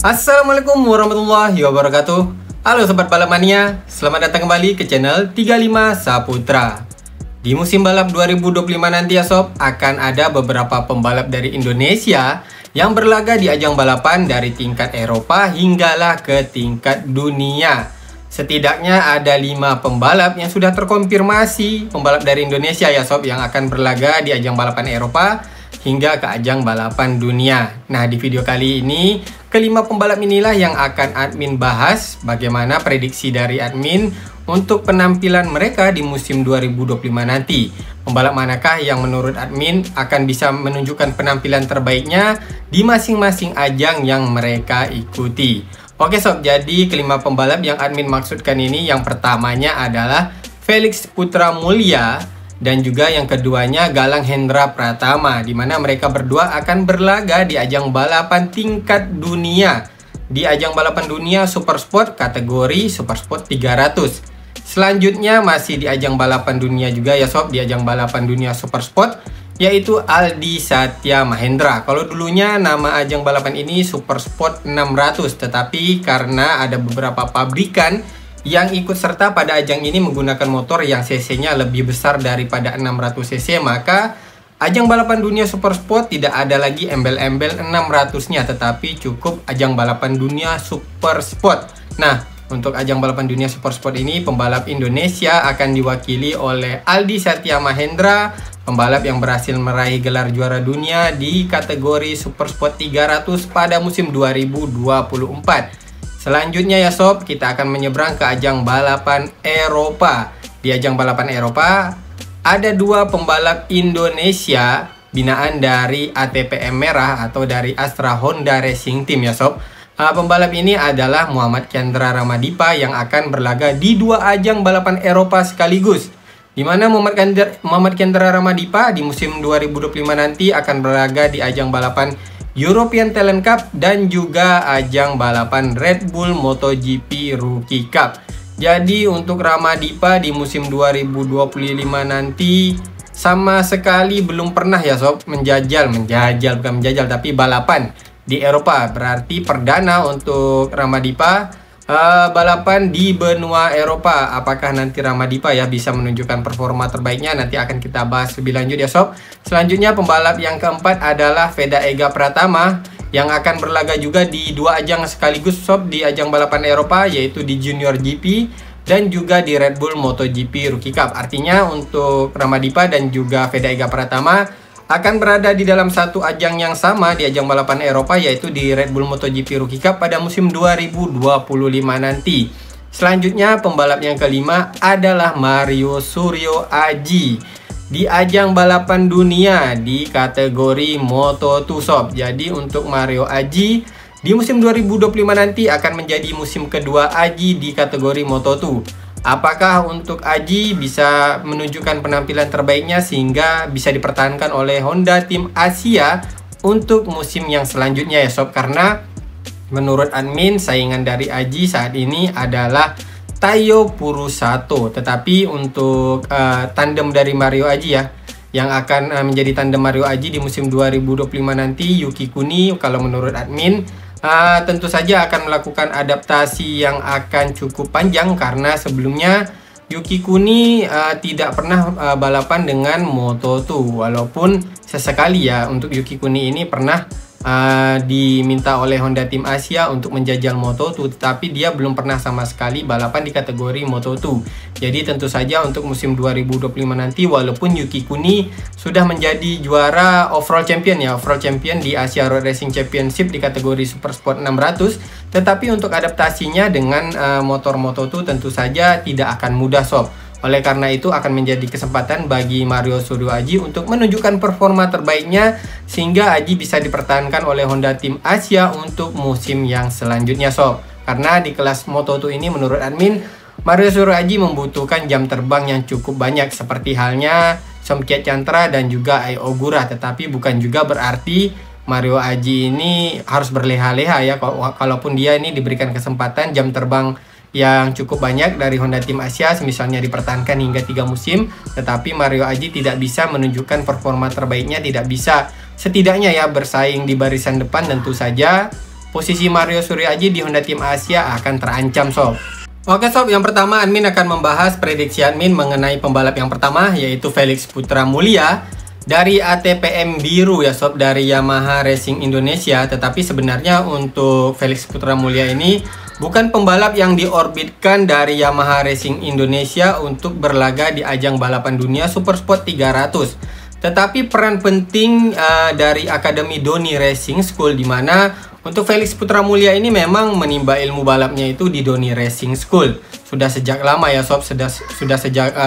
Assalamualaikum warahmatullahi wabarakatuh. Halo Sobat Balap Mania, selamat datang kembali ke channel 35 Saputra. Di musim balap 2025 nanti ya Sob, akan ada beberapa pembalap dari Indonesia yang berlaga di ajang balapan dari tingkat Eropa hinggalah ke tingkat dunia. Setidaknya ada 5 pembalap yang sudah terkonfirmasi pembalap dari Indonesia ya Sob, yang akan berlaga di ajang balapan Eropa hingga ke ajang balapan dunia. Nah, di video kali ini, kelima pembalap inilah yang akan admin bahas bagaimana prediksi dari admin untuk penampilan mereka di musim 2025 nanti. Pembalap manakah yang menurut admin akan bisa menunjukkan penampilan terbaiknya di masing-masing ajang yang mereka ikuti. Oke Sob, jadi kelima pembalap yang admin maksudkan ini, yang pertamanya adalah Felix Putra Mulia, dan juga yang keduanya Galang Hendra Pratama, di mana mereka berdua akan berlaga di ajang balapan tingkat dunia. Di ajang balapan dunia Super Sport kategori Super Sport 300. Selanjutnya masih di ajang balapan dunia juga ya Sob, di ajang balapan dunia Super Sport, yaitu Aldi Satya Mahendra. Kalau dulunya nama ajang balapan ini Super Sport 600, tetapi karena ada beberapa pabrikan yang ikut serta pada ajang ini menggunakan motor yang cc-nya lebih besar daripada 600 cc, maka ajang balapan dunia Super Sport tidak ada lagi embel-embel 600-nya, tetapi cukup ajang balapan dunia Super Sport. Nah, untuk ajang balapan dunia Super Sport ini, pembalap Indonesia akan diwakili oleh Aldi Satya Mahendra, pembalap yang berhasil meraih gelar juara dunia di kategori Super Sport 300 pada musim 2024. Selanjutnya ya Sob, kita akan menyeberang ke ajang balapan Eropa. Di ajang balapan Eropa, ada 2 pembalap Indonesia binaan dari ATPM Merah atau dari Astra Honda Racing Team ya Sob. Pembalap ini adalah Muhammad Chandra Ramadipa yang akan berlaga di 2 ajang balapan Eropa sekaligus. Di mana Muhammad Chandra Ramadipa di musim 2025 nanti akan berlaga di ajang balapan European Talent Cup dan juga ajang balapan Red Bull MotoGP Rookie Cup. Jadi untuk Ramadipa di musim 2025 nanti sama sekali belum pernah ya Sob bukan menjajal tapi balapan di Eropa. Berarti perdana untuk Ramadipa balapan di benua Eropa. Apakah nanti Ramadipa ya bisa menunjukkan performa terbaiknya, nanti akan kita bahas lebih lanjut ya Sob. Selanjutnya pembalap yang keempat adalah Veda Ega Pratama yang akan berlaga juga di 2 ajang sekaligus Sob, di ajang balapan Eropa, yaitu di Junior GP dan juga di Red Bull MotoGP Rookie Cup. Artinya untuk Ramadipa dan juga Veda Ega Pratama akan berada di dalam satu ajang yang sama di ajang balapan Eropa, yaitu di Red Bull MotoGP Rookie Cup pada musim 2025 nanti. Selanjutnya pembalap yang kelima adalah Mario Suryo Aji di ajang balapan dunia di kategori Moto2 Sob. Jadi untuk Mario Aji di musim 2025 nanti akan menjadi musim kedua Aji di kategori Moto2. Apakah untuk Aji bisa menunjukkan penampilan terbaiknya sehingga bisa dipertahankan oleh Honda Tim Asia untuk musim yang selanjutnya ya Sob? Karena menurut admin saingan dari Aji saat ini adalah Tayo Purusato. Tetapi untuk tandem dari Mario Aji ya, yang akan menjadi tandem Mario Aji di musim 2025 nanti, Yuki Kuni, kalau menurut admin tentu saja akan melakukan adaptasi yang akan cukup panjang, karena sebelumnya Yuki Kuni tidak pernah balapan dengan Moto2, walaupun sesekali ya untuk Yuki Kuni ini pernah diminta oleh Honda Tim Asia untuk menjajal Moto2, tetapi dia belum pernah sama sekali balapan di kategori Moto2. Jadi tentu saja untuk musim 2025 nanti, walaupun Yuki Kuni sudah menjadi juara overall champion di Asia Road Racing Championship di kategori Super Sport 600, tetapi untuk adaptasinya dengan motor Moto2 tentu saja tidak akan mudah Sob. Oleh karena itu akan menjadi kesempatan bagi Mario Suryo Aji untuk menunjukkan performa terbaiknya sehingga Aji bisa dipertahankan oleh Honda Tim Asia untuk musim yang selanjutnya Sob. Karena di kelas Moto2 ini menurut admin, Mario Suryo Aji membutuhkan jam terbang yang cukup banyak seperti halnya Somkiat Chantra dan juga Ai Ogura. Tetapi bukan juga berarti Mario Aji ini harus berleha-leha ya, kalaupun dia ini diberikan kesempatan jam terbang yang cukup banyak dari Honda Tim Asia, misalnya dipertahankan hingga 3 musim, tetapi Mario Aji tidak bisa menunjukkan performa terbaiknya, tidak bisa setidaknya ya bersaing di barisan depan. Tentu saja posisi Mario Suryaji di Honda Team Asia akan terancam sob. Oke sob, yang pertama admin akan membahas prediksi admin mengenai pembalap yang pertama, yaitu Felix Putra Mulia dari ATPM Biru ya sob, dari Yamaha Racing Indonesia. Tetapi sebenarnya untuk Felix Putra Mulia ini bukan pembalap yang diorbitkan dari Yamaha Racing Indonesia untuk berlaga di ajang balapan dunia Supersport 300. Tetapi peran penting dari Akademi Doni Racing School, di mana untuk Felix Putra Mulia ini memang menimba ilmu balapnya itu di Doni Racing School. Sudah sejak lama ya sob, sudah sejak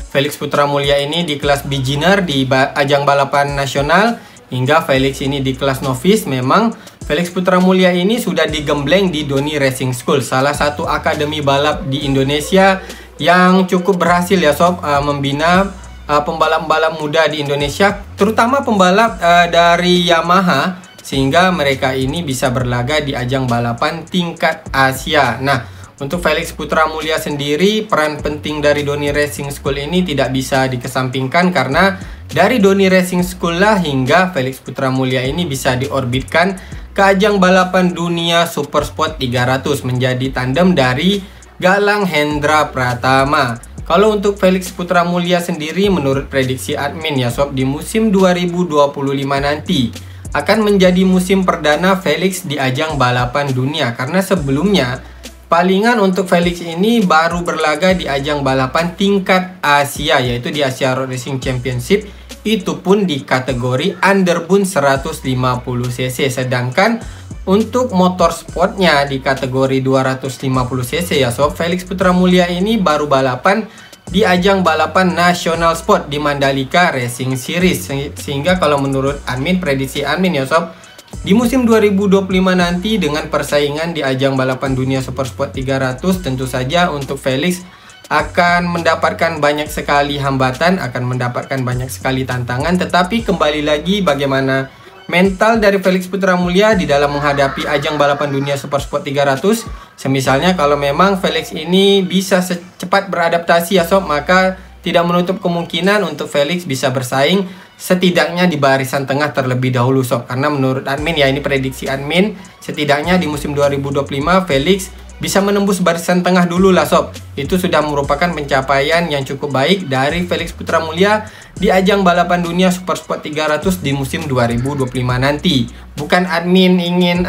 Felix Putra Mulia ini di kelas beginner di ajang balapan nasional, hingga Felix ini di kelas novice. Memang Felix Putra Mulia ini sudah digembleng di Doni Racing School, salah satu akademi balap di Indonesia yang cukup berhasil ya sob, membina pembalap-pembalap muda di Indonesia, terutama pembalap dari Yamaha, sehingga mereka ini bisa berlaga di ajang balapan tingkat Asia. Nah, untuk Felix Putra Mulia sendiri, peran penting dari Doni Racing School ini tidak bisa dikesampingkan, karena dari Doni Racing School lah hingga Felix Putra Mulia ini bisa diorbitkan ke ajang balapan dunia Supersport 300 menjadi tandem dari Galang Hendra Pratama. Kalau untuk Felix Putra Mulia sendiri, menurut prediksi admin ya sob, di musim 2025 nanti akan menjadi musim perdana Felix di ajang balapan dunia, karena sebelumnya palingan untuk Felix ini baru berlaga di ajang balapan tingkat Asia, yaitu di Asia Road Racing Championship, itu pun di kategori underboost 150cc. Sedangkan untuk motorsportnya di kategori 250cc ya sob, Felix Putra Mulia ini baru balapan di ajang balapan nasional sport di Mandalika Racing Series. Sehingga kalau menurut admin, prediksi admin ya sob, di musim 2025 nanti dengan persaingan di ajang balapan dunia Supersport 300, tentu saja untuk Felix akan mendapatkan banyak sekali hambatan, akan mendapatkan banyak sekali tantangan. Tetapi kembali lagi bagaimana mental dari Felix Putra Mulia di dalam menghadapi ajang balapan dunia Supersport 300. Semisalnya kalau memang Felix ini bisa secepat beradaptasi ya sob, maka tidak menutup kemungkinan untuk Felix bisa bersaing setidaknya di barisan tengah terlebih dahulu sob. Karena menurut admin ya, ini prediksi admin, setidaknya di musim 2025 Felix bisa menembus barisan tengah dulu lah sob. Itu sudah merupakan pencapaian yang cukup baik dari Felix Putra Mulia di ajang balapan dunia Supersport 300 di musim 2025 nanti. Bukan admin ingin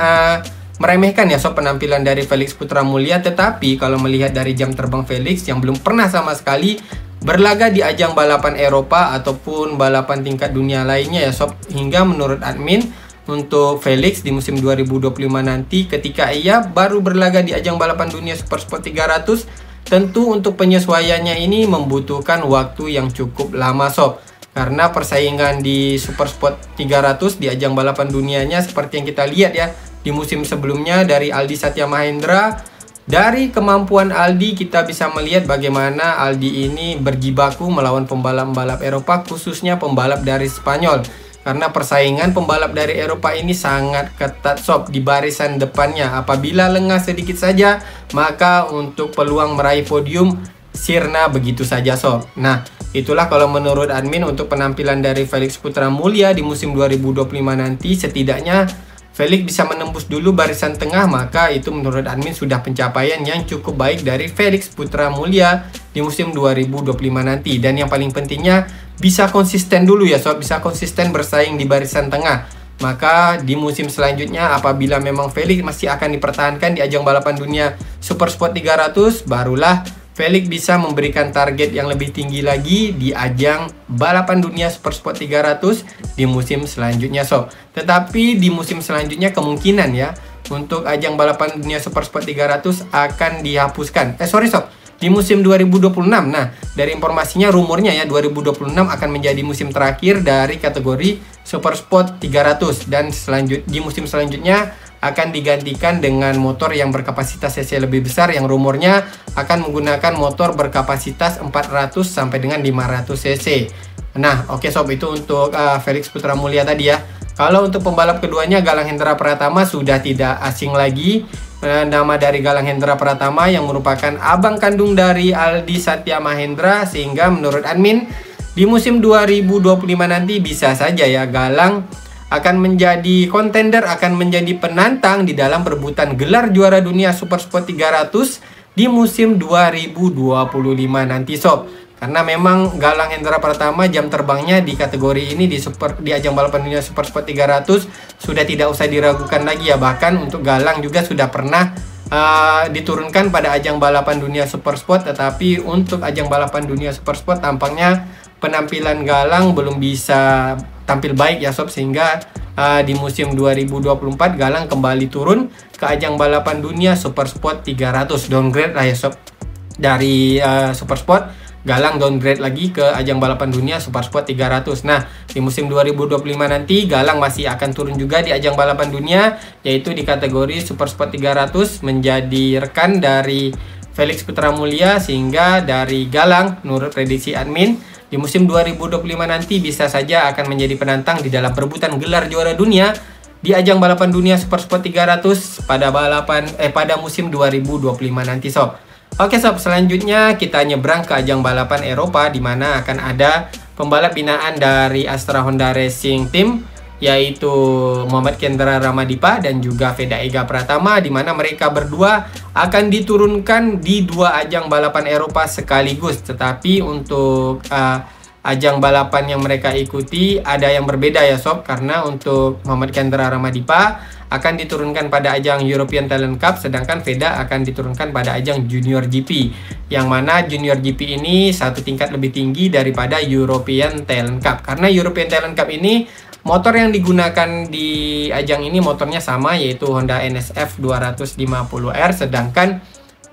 meremehkan ya sob penampilan dari Felix Putra Mulia, tetapi kalau melihat dari jam terbang Felix yang belum pernah sama sekali berlaga di ajang balapan Eropa ataupun balapan tingkat dunia lainnya ya sob, hingga menurut admin untuk Felix di musim 2025 nanti ketika ia baru berlaga di ajang balapan dunia Supersport 300, tentu untuk penyesuaiannya ini membutuhkan waktu yang cukup lama sob. Karena persaingan di Supersport 300 di ajang balapan dunianya seperti yang kita lihat ya di musim sebelumnya dari Aldi Satya Mahendra. Dari kemampuan Aldi kita bisa melihat bagaimana Aldi ini berjibaku melawan pembalap-pembalap Eropa, khususnya pembalap dari Spanyol. Karena persaingan pembalap dari Eropa ini sangat ketat sob di barisan depannya. Apabila lengah sedikit saja, maka untuk peluang meraih podium sirna begitu saja sob. Nah, itulah kalau menurut admin untuk penampilan dari Felix Putra Mulia di musim 2025 nanti. Setidaknya Felix bisa menembus dulu barisan tengah, maka itu menurut admin sudah pencapaian yang cukup baik dari Felix Putra Mulia di musim 2025 nanti. Dan yang paling pentingnya bisa konsisten dulu ya sob, bisa konsisten bersaing di barisan tengah. Maka di musim selanjutnya apabila memang Felix masih akan dipertahankan di ajang balapan dunia Supersport 300, barulah Felix bisa memberikan target yang lebih tinggi lagi di ajang balapan dunia Supersport 300 di musim selanjutnya sob. Tetapi di musim selanjutnya kemungkinan ya untuk ajang balapan dunia Supersport 300 akan dihapuskan. Sorry sob, di musim 2026. Nah, dari informasinya rumornya ya 2026 akan menjadi musim terakhir dari kategori Supersport 300, dan di musim selanjutnya akan digantikan dengan motor yang berkapasitas cc lebih besar, yang rumornya akan menggunakan motor berkapasitas 400 sampai dengan 500 cc. Nah, oke sob, itu untuk Felix Putra Mulia tadi ya. Kalau untuk pembalap keduanya Galang Hendra Pratama sudah tidak asing lagi. Nama dari Galang Hendra Pratama yang merupakan abang kandung dari Aldi Satya Mahendra, sehingga menurut admin di musim 2025 nanti bisa saja ya Galang akan menjadi kontender, akan menjadi penantang di dalam perebutan gelar juara dunia Super Sport 300 di musim 2025 nanti sob. Karena memang Galang Hendra Pratama jam terbangnya di kategori ini di ajang balapan dunia Super Sport 300 sudah tidak usah diragukan lagi ya. Bahkan untuk Galang juga sudah pernah diturunkan pada ajang balapan dunia Super Sport, tetapi untuk ajang balapan dunia Super Sport tampaknya penampilan Galang belum bisa tampil baik ya sob, sehingga di musim 2024 Galang kembali turun ke ajang balapan dunia Super Sport 300, downgrade lah ya sob. Dari Super Sport Galang downgrade lagi ke ajang balapan dunia Super Sport 300. Nah, di musim 2025 nanti Galang masih akan turun juga di ajang balapan dunia, yaitu di kategori Super Sport 300 menjadi rekan dari Felix Putra Mulia, sehingga dari Galang menurut prediksi admin di musim 2025 nanti bisa saja akan menjadi penantang di dalam perebutan gelar juara dunia di ajang balapan dunia Super Sport 300 pada musim 2025 nanti sob. Oke sob, selanjutnya kita nyebrang ke ajang balapan Eropa, di mana akan ada pembalap binaan dari Astra Honda Racing Team, yaitu Muhammad Kendra Ramadipa dan juga Veda Ega Pratama, di mana mereka berdua akan diturunkan di dua ajang balapan Eropa sekaligus. Tetapi untuk ajang balapan yang mereka ikuti ada yang berbeda ya sob, karena untuk Muhammad Kendra Ramadipa akan diturunkan pada ajang European Talent Cup, sedangkan Veda akan diturunkan pada ajang Junior GP, yang mana Junior GP ini satu tingkat lebih tinggi daripada European Talent Cup. Karena European Talent Cup ini motor yang digunakan di ajang ini motornya sama, yaitu Honda NSF 250R, sedangkan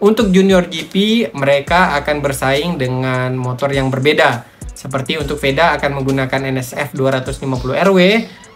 untuk Junior GP mereka akan bersaing dengan motor yang berbeda. Seperti untuk Veda akan menggunakan NSF 250RW,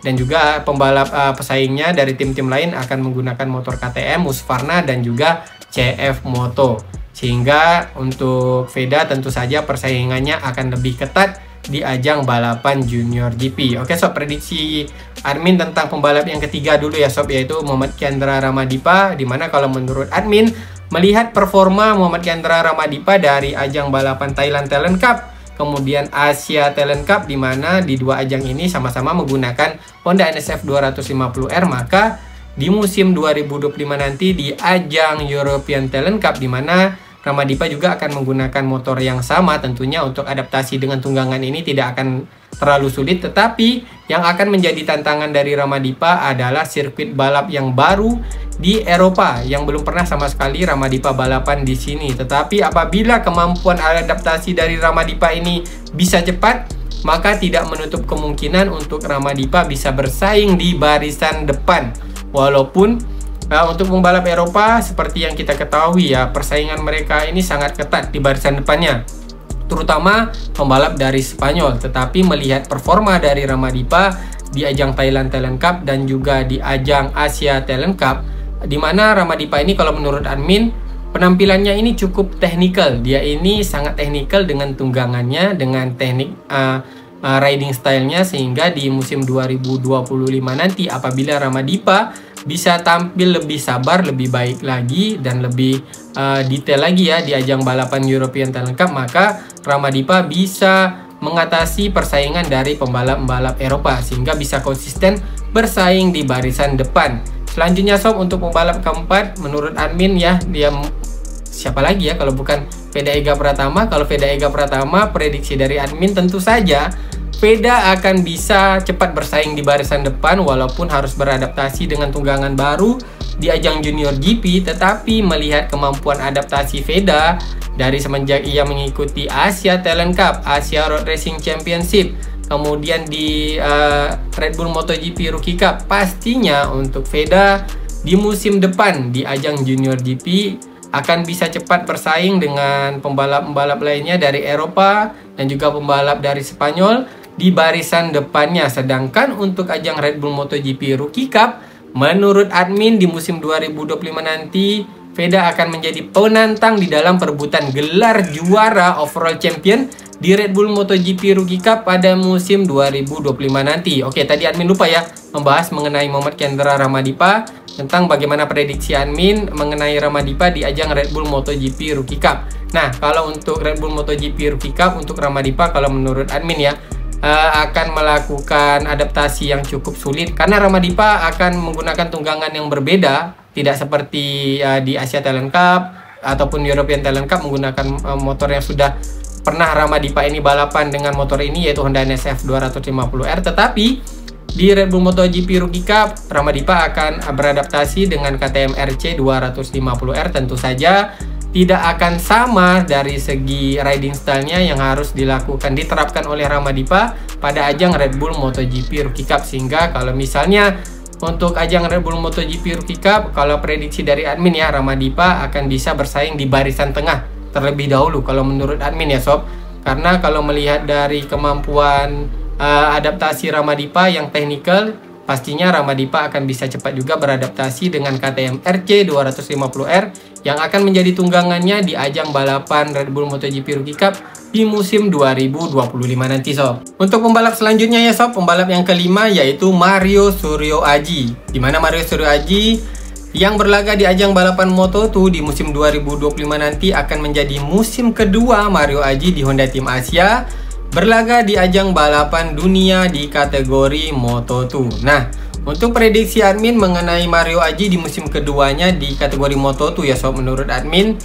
dan juga pembalap pesaingnya dari tim-tim lain akan menggunakan motor KTM, Husqvarna, dan juga CF Moto. Sehingga untuk Veda tentu saja persaingannya akan lebih ketat di ajang balapan Junior GP. Oke sob, prediksi admin tentang pembalap yang ketiga dulu ya sob, yaitu Muhammad Kendra Ramadipa, dimana kalau menurut admin melihat performa Muhammad Kendra Ramadipa dari ajang balapan Thailand Talent Cup, kemudian Asia Talent Cup, di mana di dua ajang ini sama-sama menggunakan Honda NSF 250R, maka di musim 2025 nanti di ajang European Talent Cup, di mana Ramadipa juga akan menggunakan motor yang sama, tentunya untuk adaptasi dengan tunggangan ini tidak akan terlalu sulit. Tetapi yang akan menjadi tantangan dari Ramadipa adalah sirkuit balap yang baru di Eropa, yang belum pernah sama sekali Ramadipa balapan di sini. Tetapi apabila kemampuan adaptasi dari Ramadipa ini bisa cepat, maka tidak menutup kemungkinan untuk Ramadipa bisa bersaing di barisan depan. Walaupun untuk pembalap Eropa seperti yang kita ketahui ya, persaingan mereka ini sangat ketat di barisan depannya, terutama pembalap dari Spanyol. Tetapi melihat performa dari Ramadipa di ajang Thailand Talent Cup dan juga di ajang Asia Talent Cup, di mana Ramadipa ini kalau menurut admin penampilannya ini cukup teknikal. Dia ini sangat teknikal dengan tunggangannya, dengan teknik riding stylenya, sehingga di musim 2025 nanti apabila Ramadipa bisa tampil lebih sabar, lebih baik lagi, dan lebih detail lagi ya di ajang balapan European Talent Cup, maka Ramadipa bisa mengatasi persaingan dari pembalap-pembalap Eropa sehingga bisa konsisten bersaing di barisan depan. Selanjutnya sob, untuk pembalap keempat menurut admin ya, dia siapa lagi ya kalau bukan Veda Ega Pratama. Kalau Veda Ega Pratama, prediksi dari admin tentu saja Veda akan bisa cepat bersaing di barisan depan walaupun harus beradaptasi dengan tunggangan baru di ajang Junior GP. Tetapi melihat kemampuan adaptasi Veda dari semenjak ia mengikuti Asia Talent Cup, Asia Road Racing Championship, kemudian di Red Bull MotoGP Rookie Cup, pastinya untuk Veda di musim depan di ajang Junior GP akan bisa cepat bersaing dengan pembalap-pembalap lainnya dari Eropa dan juga pembalap dari Spanyol di barisan depannya. Sedangkan untuk ajang Red Bull MotoGP Rookie Cup, menurut admin di musim 2025 nanti Veda akan menjadi penantang di dalam perebutan gelar juara overall champion di Red Bull MotoGP Rookie Cup pada musim 2025 nanti. Oke, tadi admin lupa ya membahas mengenai Muhammad Kendra Ramadipa, tentang bagaimana prediksi admin mengenai Ramadipa di ajang Red Bull MotoGP Rookie Cup. Nah, kalau untuk Red Bull MotoGP Rookie Cup untuk Ramadipa, kalau menurut admin ya, akan melakukan adaptasi yang cukup sulit karena Ramadipa akan menggunakan tunggangan yang berbeda, tidak seperti di Asia Talent Cup ataupun European Talent Cup menggunakan motor yang sudah pernah Ramadipa ini balapan dengan motor ini, yaitu Honda NSF 250R. Tetapi di Red Bull MotoGP Rookie Cup, Ramadipa akan beradaptasi dengan KTM RC 250R. Tentu saja tidak akan sama dari segi riding style-nya yang harus diterapkan oleh Ramadipa pada ajang Red Bull MotoGP Rookie Cup. Sehingga kalau misalnya untuk ajang Red Bull MotoGP Rookie Cup, kalau prediksi dari admin ya, Ramadipa akan bisa bersaing di barisan tengah terlebih dahulu kalau menurut admin ya sob. Karena kalau melihat dari kemampuan adaptasi Ramadipa yang teknikal, pastinya Ramadipa akan bisa cepat juga beradaptasi dengan KTM RC 250R yang akan menjadi tunggangannya di ajang balapan Red Bull MotoGP Rookie Cup di musim 2025 nanti sob. Untuk pembalap selanjutnya ya sob, pembalap yang kelima yaitu Mario Suryo Aji. Dimana Mario Suryo Aji yang berlaga di ajang balapan Moto2 di musim 2025 nanti akan menjadi musim kedua Mario Aji di Honda Team Asia berlaga di ajang balapan dunia di kategori Moto2. Nah, untuk prediksi admin mengenai Mario Aji di musim keduanya di kategori Moto2 ya sob, menurut admin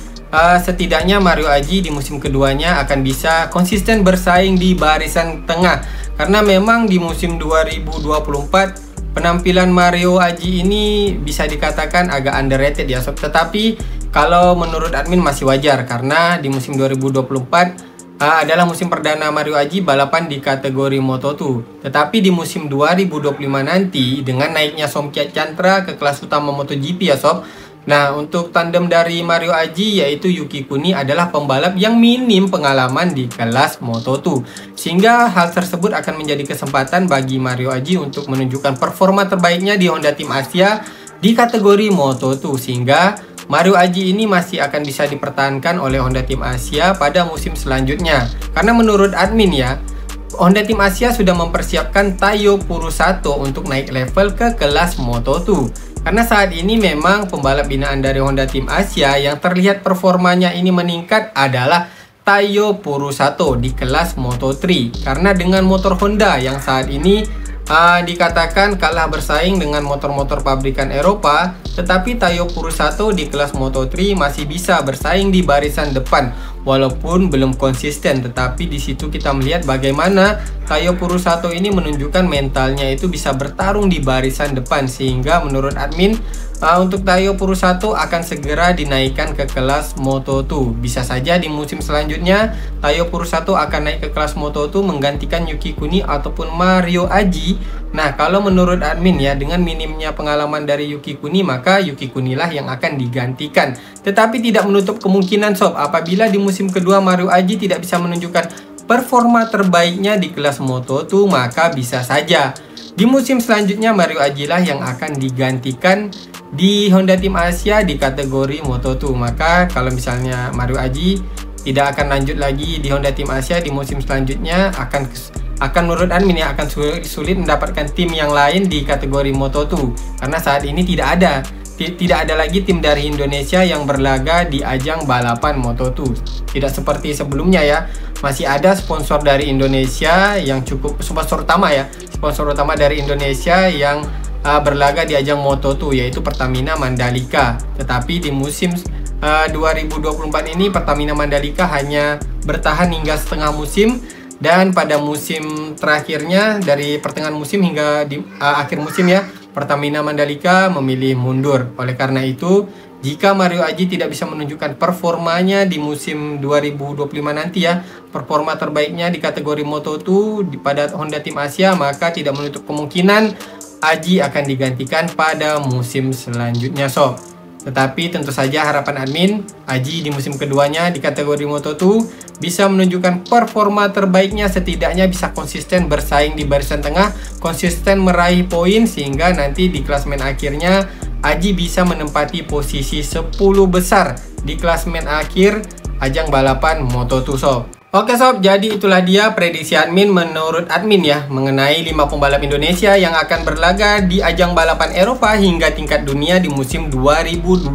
setidaknya Mario Aji di musim keduanya akan bisa konsisten bersaing di barisan tengah. Karena memang di musim 2024 penampilan Mario Aji ini bisa dikatakan agak underrated ya sob. Tetapi kalau menurut admin masih wajar karena di musim 2024 adalah musim perdana Mario Aji balapan di kategori Moto2. Tetapi di musim 2025 nanti dengan naiknya Somkiat Chantra ke kelas utama MotoGP ya sob. Nah, untuk tandem dari Mario Aji yaitu Yuki Kuni adalah pembalap yang minim pengalaman di kelas Moto2. Sehingga hal tersebut akan menjadi kesempatan bagi Mario Aji untuk menunjukkan performa terbaiknya di Honda Team Asia di kategori Moto2. Sehingga Mario Aji ini masih akan bisa dipertahankan oleh Honda Team Asia pada musim selanjutnya. Karena menurut admin ya, Honda Team Asia sudah mempersiapkan Taiyo Purusato untuk naik level ke kelas Moto2. Karena saat ini memang pembalap binaan dari Honda Team Asia yang terlihat performanya ini meningkat adalah Taiyo Purusato di kelas Moto3. Karena dengan motor Honda yang saat ini dikatakan kalah bersaing dengan motor-motor pabrikan Eropa, tetapi Taiyo Purusato di kelas Moto3 masih bisa bersaing di barisan depan walaupun belum konsisten. Tetapi di situ kita melihat bagaimana Taiyo Purusato ini menunjukkan mentalnya itu bisa bertarung di barisan depan. Sehingga menurut admin untuk Taiyo Purusato akan segera dinaikkan ke kelas Moto2. Bisa saja di musim selanjutnya Taiyo Purusato akan naik ke kelas Moto2 menggantikan Yuki Kuni ataupun Mario Aji. Nah, kalau menurut admin ya, dengan minimnya pengalaman dari Yuki Kuni, maka Yuki Kuni lah yang akan digantikan. Tetapi tidak menutup kemungkinan sob, apabila di musim kedua Mario Aji tidak bisa menunjukkan performa terbaiknya di kelas Moto2, maka bisa saja di musim selanjutnya Mario Aji lah yang akan digantikan di Honda Team Asia di kategori Moto2. Maka kalau misalnya Mario Aji tidak akan lanjut lagi di Honda Team Asia di musim selanjutnya, akan menurut admin ya, akan sulit mendapatkan tim yang lain di kategori Moto2. Karena saat ini tidak ada lagi tim dari Indonesia yang berlaga di ajang balapan Moto2. Tidak seperti sebelumnya ya, masih ada sponsor dari Indonesia yang cukup, sponsor utama dari Indonesia yang berlaga di ajang Moto2 yaitu Pertamina Mandalika. Tetapi di musim 2024 ini Pertamina Mandalika hanya bertahan hingga setengah musim, dan pada musim terakhirnya dari pertengahan musim hingga di akhir musim ya, Pertamina Mandalika memilih mundur. Oleh karena itu, jika Mario Aji tidak bisa menunjukkan performanya di musim 2025 nanti ya, performa terbaiknya di kategori Moto2 pada Honda Team Asia, maka tidak menutup kemungkinan Aji akan digantikan pada musim selanjutnya sob. Tetapi tentu saja harapan admin, Aji di musim keduanya di kategori Moto2 bisa menunjukkan performa terbaiknya, setidaknya bisa konsisten bersaing di barisan tengah, konsisten meraih poin, sehingga nanti di klasmen akhirnya Aji bisa menempati posisi 10 besar di klasmen akhir ajang balapan Moto2 sob. Oke sob, jadi itulah dia prediksi admin menurut admin ya mengenai 5 pembalap Indonesia yang akan berlaga di ajang balapan Eropa hingga tingkat dunia di musim 2025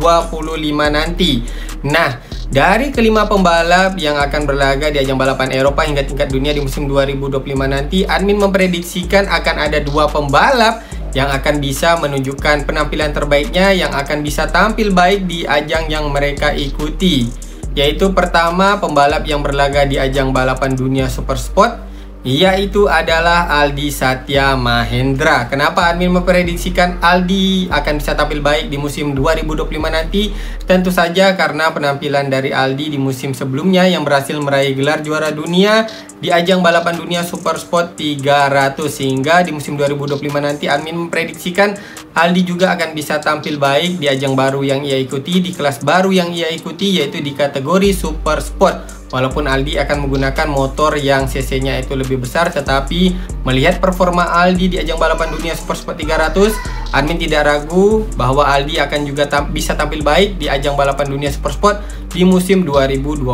nanti. Nah, Dari kelima pembalap yang akan berlaga di ajang balapan Eropa hingga tingkat dunia di musim 2025 nanti, admin memprediksikan akan ada 2 pembalap yang akan bisa menunjukkan penampilan terbaiknya, yang akan bisa tampil baik di ajang yang mereka ikuti. Yaitu pertama, pembalap yang berlaga di ajang balapan dunia Supersport, yaitu adalah Aldi Satya Mahendra. Kenapa admin memprediksikan Aldi akan bisa tampil baik di musim 2025 nanti? Tentu saja karena penampilan dari Aldi di musim sebelumnya yang berhasil meraih gelar juara dunia di ajang balapan dunia Supersport 300, sehingga di musim 2025 nanti admin memprediksikan Aldi juga akan bisa tampil baik di ajang baru yang ia ikuti, di kelas baru yang ia ikuti, yaitu di kategori Supersport. Walaupun Aldi akan menggunakan motor yang cc-nya itu lebih besar, tetapi melihat performa Aldi di ajang balapan dunia Supersport 300, admin tidak ragu bahwa Aldi akan juga bisa tampil baik di ajang balapan dunia Supersport di musim 2025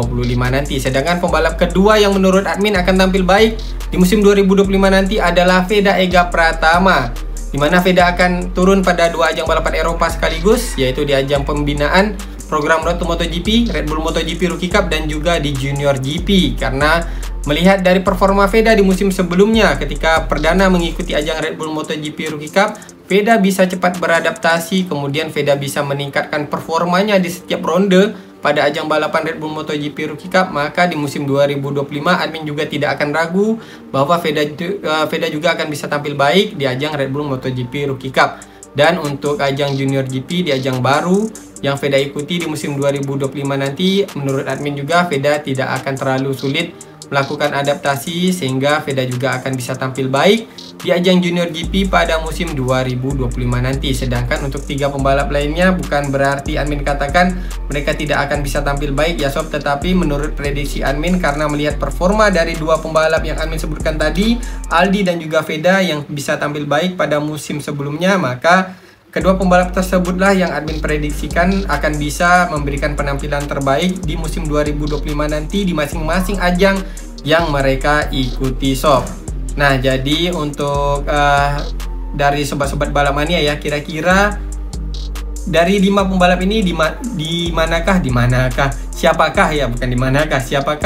nanti. Sedangkan pembalap kedua yang menurut admin akan tampil baik di musim 2025 nanti adalah Veda Ega Pratama, di mana Veda akan turun pada 2 ajang balapan Eropa sekaligus, yaitu di ajang pembinaan program Road to MotoGP, Red Bull MotoGP Rookie Cup, dan juga di Junior GP. Karena melihat dari performa Veda di musim sebelumnya ketika perdana mengikuti ajang Red Bull MotoGP Rookie Cup, Veda bisa cepat beradaptasi, kemudian Veda bisa meningkatkan performanya di setiap ronde pada ajang balapan Red Bull MotoGP Rookie Cup. Maka di musim 2025 admin juga tidak akan ragu bahwa Veda juga akan bisa tampil baik di ajang Red Bull MotoGP Rookie Cup. Dan untuk ajang Junior GP, di ajang baru yang Veda ikuti di musim 2025 nanti, menurut admin juga Veda tidak akan terlalu sulit melakukan adaptasi, sehingga Veda juga akan bisa tampil baik di ajang Junior GP pada musim 2025 nanti. Sedangkan untuk 3 pembalap lainnya, bukan berarti admin katakan mereka tidak akan bisa tampil baik ya sob, tetapi menurut prediksi admin, karena melihat performa dari 2 pembalap yang admin sebutkan tadi, Aldi dan juga Veda yang bisa tampil baik pada musim sebelumnya, maka kedua pembalap tersebutlah yang admin prediksikan akan bisa memberikan penampilan terbaik di musim 2025 nanti di masing-masing ajang yang mereka ikuti sob. Nah, jadi untuk dari sobat-sobat balap mania ya, kira-kira dari 5 pembalap ini siapakah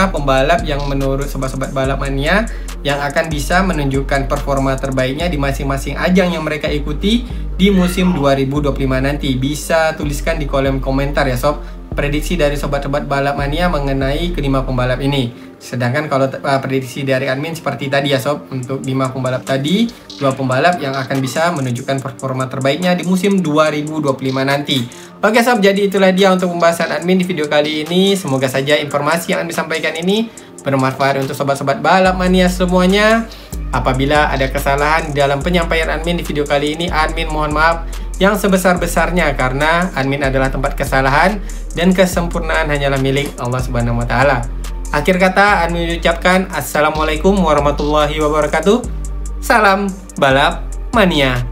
pembalap yang menurut sobat-sobat balap mania yang akan bisa menunjukkan performa terbaiknya di masing-masing ajang yang mereka ikuti di musim 2025 nanti? Bisa tuliskan di kolom komentar ya sob, prediksi dari sobat-sobat balap mania mengenai kelima pembalap ini. Sedangkan kalau prediksi dari admin seperti tadi ya sob, untuk 5 pembalap tadi, 2 pembalap yang akan bisa menunjukkan performa terbaiknya di musim 2025 nanti. Oke sob, jadi itulah dia untuk pembahasan admin di video kali ini. Semoga saja informasi yang admin sampaikan ini bermanfaat untuk sobat-sobat balap mania semuanya. Apabila ada kesalahan dalam penyampaian admin di video kali ini, admin mohon maaf yang sebesar-besarnya, karena admin adalah tempat kesalahan dan kesempurnaan hanyalah milik Allah Subhanahu wa Ta'ala. Akhir kata, admin ucapkan assalamualaikum warahmatullahi wabarakatuh. Salam balap mania.